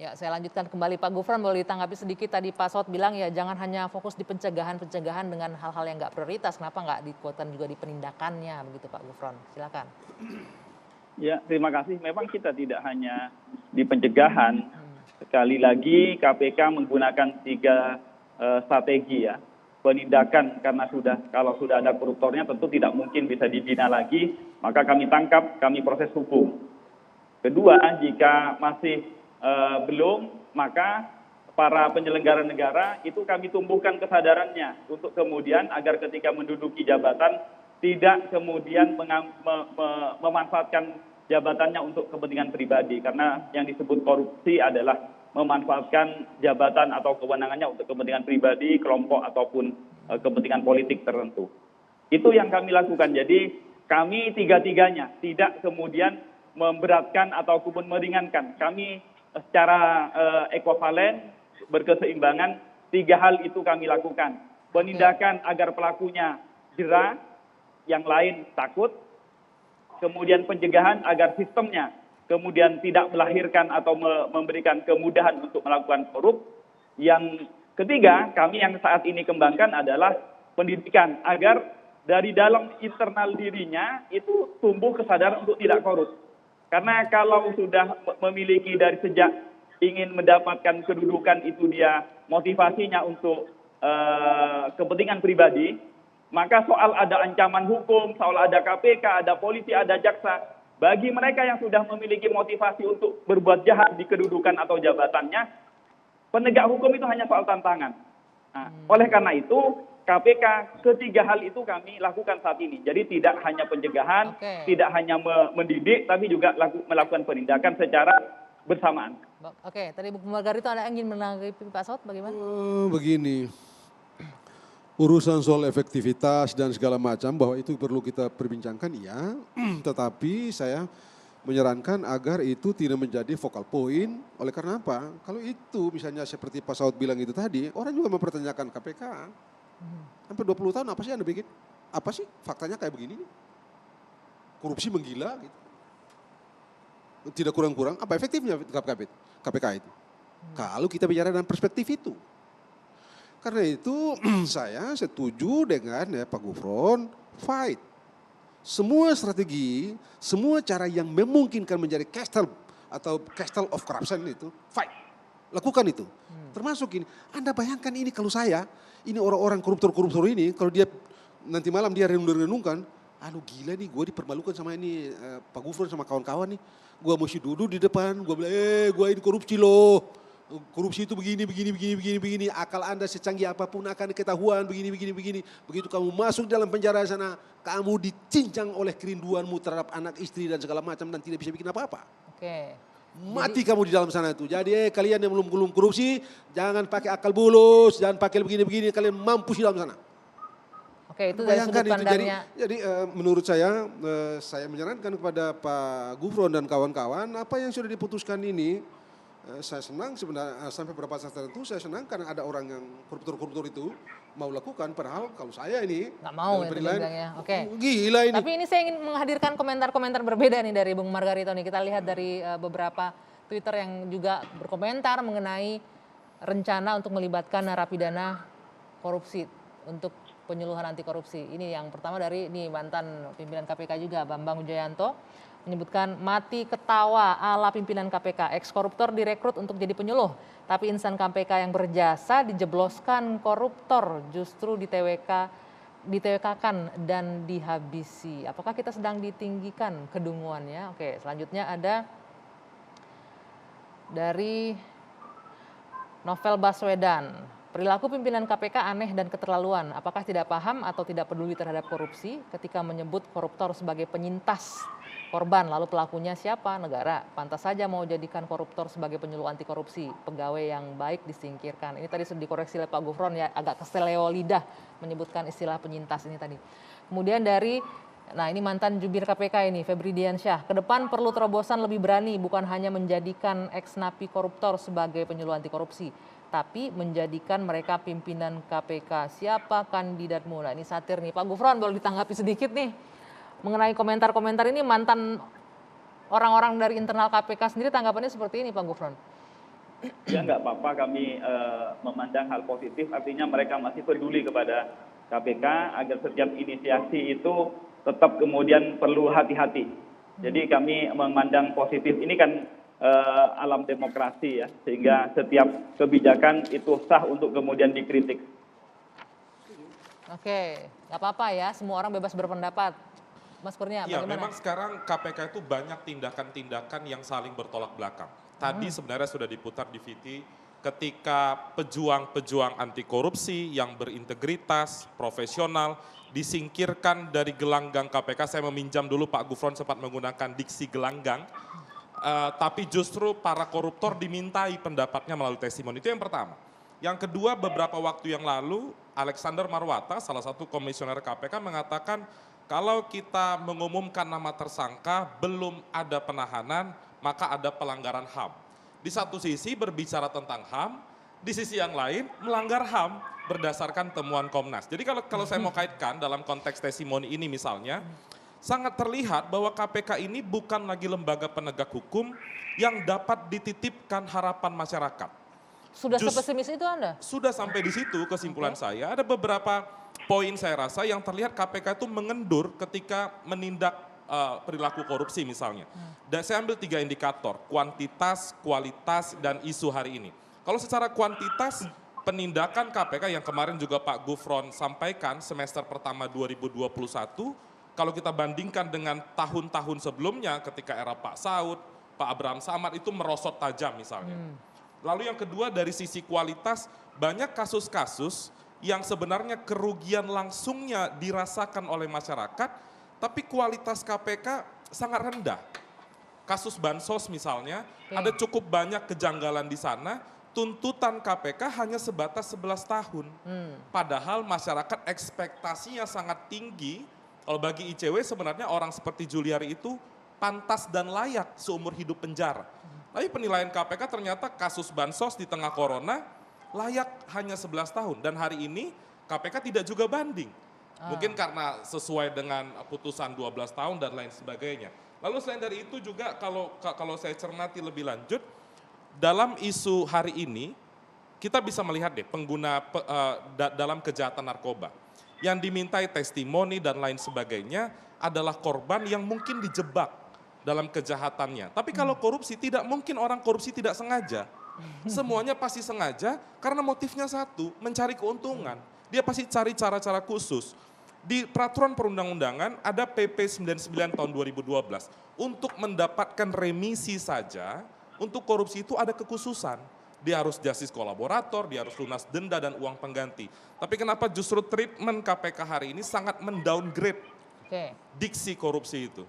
Ya, saya lanjutkan kembali Pak Gufron, boleh ditanggapi sedikit tadi Pak Saud bilang ya jangan hanya fokus di pencegahan dengan hal-hal yang nggak prioritas, kenapa nggak dikuatkan juga di penindakannya begitu Pak Gufron, silakan. Ya, terima kasih. Memang kita tidak hanya di pencegahan. Sekali lagi KPK menggunakan 3 strategi ya. Penindakan karena kalau sudah ada koruptornya tentu tidak mungkin bisa dibina lagi, maka kami tangkap, kami proses hukum. Kedua, jika masih belum, maka para penyelenggara negara itu kami tumbuhkan kesadarannya untuk kemudian agar ketika menduduki jabatan tidak kemudian memanfaatkan jabatannya untuk kepentingan pribadi, karena yang disebut korupsi adalah memanfaatkan jabatan atau kewenangannya untuk kepentingan pribadi, kelompok ataupun kepentingan politik tertentu. Itu yang kami lakukan. Jadi kami tiga-tiganya tidak kemudian memberatkan ataupun meringankan. Kami secara ekuivalen, berkeseimbangan, 3 hal itu kami lakukan. Penindakan agar pelakunya jera, yang lain takut. Kemudian pencegahan agar sistemnya kemudian tidak melahirkan atau memberikan kemudahan untuk melakukan korup. Yang ketiga, kami yang saat ini kembangkan adalah pendidikan agar dari dalam internal dirinya itu tumbuh kesadaran untuk tidak korup. Karena kalau sudah memiliki dari sejak ingin mendapatkan kedudukan itu dia motivasinya untuk kepentingan pribadi, maka soal ada ancaman hukum, soal ada KPK, ada polisi, ada jaksa, bagi mereka yang sudah memiliki motivasi untuk berbuat jahat di kedudukan atau jabatannya, penegak hukum itu hanya soal tantangan. Nah, oleh karena itu, KPK ketiga hal itu kami lakukan saat ini. Jadi tidak hanya pencegahan, tidak hanya mendidik, tapi juga melakukan penindakan secara bersamaan. Oke, tadi Bu Margarito ada ingin menanggapi Pak Saud bagaimana? Begini, urusan soal efektivitas dan segala macam bahwa itu perlu kita perbincangkan, iya. Tetapi saya menyarankan agar itu tidak menjadi focal point. Oleh karena apa? Kalau itu misalnya seperti Pak Saud bilang itu tadi, orang juga mempertanyakan KPK. Hampir 20 tahun apa sih Anda bikin? Apa sih faktanya kayak begini? Korupsi menggila gitu. Tidak kurang-kurang, apa efektifnya KPK itu? Kalau kita bicara dalam perspektif itu. Karena itu saya setuju dengan Pak Gufron, fight. Semua strategi, semua cara yang memungkinkan menjadi castle atau castle of corruption itu, fight. Lakukan itu. Termasuk ini, Anda bayangkan ini kalau saya, ini orang-orang koruptor-koruptor ini, kalau dia nanti malam dia renung-renungkan, aduh gila nih gue dipermalukan sama ini Pak Gufron sama kawan-kawan nih. Gue mesti duduk di depan, gue bilang gue ini korupsi loh. Korupsi itu begini. Akal Anda secanggih apapun akan ketahuan begini. Begitu kamu masuk dalam penjara sana, kamu dicincang oleh kerinduanmu terhadap anak istri dan segala macam dan tidak bisa bikin apa-apa. Oke. Mati kamu di dalam sana itu. Jadi kalian yang belum korupsi, jangan pakai akal bulus, jangan pakai begini, kalian mampus di dalam sana. Oke, itu dari sudut pandangnya. Jadi menurut saya menyarankan kepada Pak Gufron dan kawan-kawan, apa yang sudah diputuskan ini, saya senang sebenarnya sampai beberapa saat tertentu saya senang karena ada orang yang koruptor-koruptor itu mau lakukan, padahal kalau saya ini nggak mau ya bilangnya. Oke. Gila ini. Tapi ini saya ingin menghadirkan komentar-komentar berbeda nih dari Bung Margarito nih. Kita lihat dari beberapa Twitter yang juga berkomentar mengenai rencana untuk melibatkan narapidana korupsi untuk penyuluhan anti korupsi. Ini yang pertama dari mantan pimpinan KPK juga Bambang Wijoyanto menyebutkan mati ketawa ala pimpinan KPK, eks-koruptor direkrut untuk jadi penyuluh, tapi insan KPK yang berjasa dijebloskan koruptor justru ditewekakan dan dihabisi. Apakah kita sedang ditinggikan kedunguannya? Oke, selanjutnya ada dari Novel Baswedan. Perilaku pimpinan KPK aneh dan keterlaluan. Apakah tidak paham atau tidak peduli terhadap korupsi ketika menyebut koruptor sebagai penyintas korban, lalu pelakunya siapa? Negara. Pantas saja mau jadikan koruptor sebagai penyuluh anti korupsi. Pegawai yang baik disingkirkan. Ini tadi sudah dikoreksi oleh Pak Gufron ya, agak keseleo lidah menyebutkan istilah penyintas ini tadi. Kemudian dari, ini mantan jubir KPK ini, Febri Diansyah. Kedepan perlu terobosan lebih berani, bukan hanya menjadikan ex-napi koruptor sebagai penyuluh anti korupsi, tapi menjadikan mereka pimpinan KPK. Siapa kandidatmu? Nah ini satir nih, Pak Gufron boleh ditanggapi sedikit nih mengenai komentar-komentar ini mantan orang-orang dari internal KPK sendiri, tanggapannya seperti ini Pak Gufron. ya nggak apa-apa kami memandang hal positif, artinya mereka masih peduli kepada KPK agar setiap inisiasi itu tetap kemudian perlu hati-hati. Jadi kami memandang positif, ini kan alam demokrasi ya, sehingga setiap kebijakan itu sah untuk kemudian dikritik. Oke, nggak apa-apa ya, semua orang bebas berpendapat. Mas Kurnia, Ya, bagaimana? memang sekarang KPK itu banyak tindakan-tindakan yang saling bertolak belakang. Tadi sebenarnya sudah diputar di VT ketika pejuang-pejuang anti korupsi yang berintegritas, profesional, disingkirkan dari gelanggang KPK. Saya meminjam dulu Pak Gufron sempat menggunakan diksi gelanggang. Tapi justru para koruptor dimintai pendapatnya melalui testimoni. Itu yang pertama. Yang kedua, beberapa waktu yang lalu Alexander Marwata, salah satu komisioner KPK mengatakan kalau kita mengumumkan nama tersangka belum ada penahanan, maka ada pelanggaran HAM. Di satu sisi berbicara tentang HAM, di sisi yang lain melanggar HAM berdasarkan temuan Komnas. Jadi kalau saya mau kaitkan dalam konteks testimoni ini misalnya, sangat terlihat bahwa KPK ini bukan lagi lembaga penegak hukum yang dapat dititipkan harapan masyarakat. Sudah sepesimis itu Anda? Sudah sampai di situ kesimpulan saya. Ada beberapa poin saya rasa yang terlihat KPK itu mengendur ketika menindak perilaku korupsi misalnya. Dan saya ambil 3 indikator, kuantitas, kualitas, dan isu hari ini. Kalau secara kuantitas, penindakan KPK yang kemarin juga Pak Gufron sampaikan semester pertama 2021, kalau kita bandingkan dengan tahun-tahun sebelumnya ketika era Pak Saud, Pak Abraham Samad itu merosot tajam misalnya. Lalu yang kedua dari sisi kualitas, banyak kasus-kasus yang sebenarnya kerugian langsungnya dirasakan oleh masyarakat, tapi kualitas KPK sangat rendah. Kasus Bansos misalnya, ada cukup banyak kejanggalan di sana, tuntutan KPK hanya sebatas 11 tahun. Padahal masyarakat ekspektasinya sangat tinggi, kalau bagi ICW sebenarnya orang seperti Juliari itu pantas dan layak seumur hidup penjara. Tapi penilaian KPK ternyata kasus Bansos di tengah corona layak hanya 11 tahun. Dan hari ini KPK tidak juga banding. Mungkin karena sesuai dengan putusan 12 tahun dan lain sebagainya. Lalu selain dari itu juga kalau saya cermati lebih lanjut, dalam isu hari ini kita bisa melihat deh pengguna dalam kejahatan narkoba. Yang dimintai testimoni dan lain sebagainya adalah korban yang mungkin dijebak dalam kejahatannya. Tapi kalau korupsi tidak mungkin orang korupsi tidak sengaja. Semuanya pasti sengaja karena motifnya satu, mencari keuntungan. Dia pasti cari cara-cara khusus. Di peraturan perundang-undangan ada PP 99 tahun 2012. Untuk mendapatkan remisi saja, untuk korupsi itu ada kekhususan. Dia harus justice kolaborator, dia harus lunas denda dan uang pengganti. Tapi kenapa justru treatment KPK hari ini sangat mendowngrade diksi korupsi itu?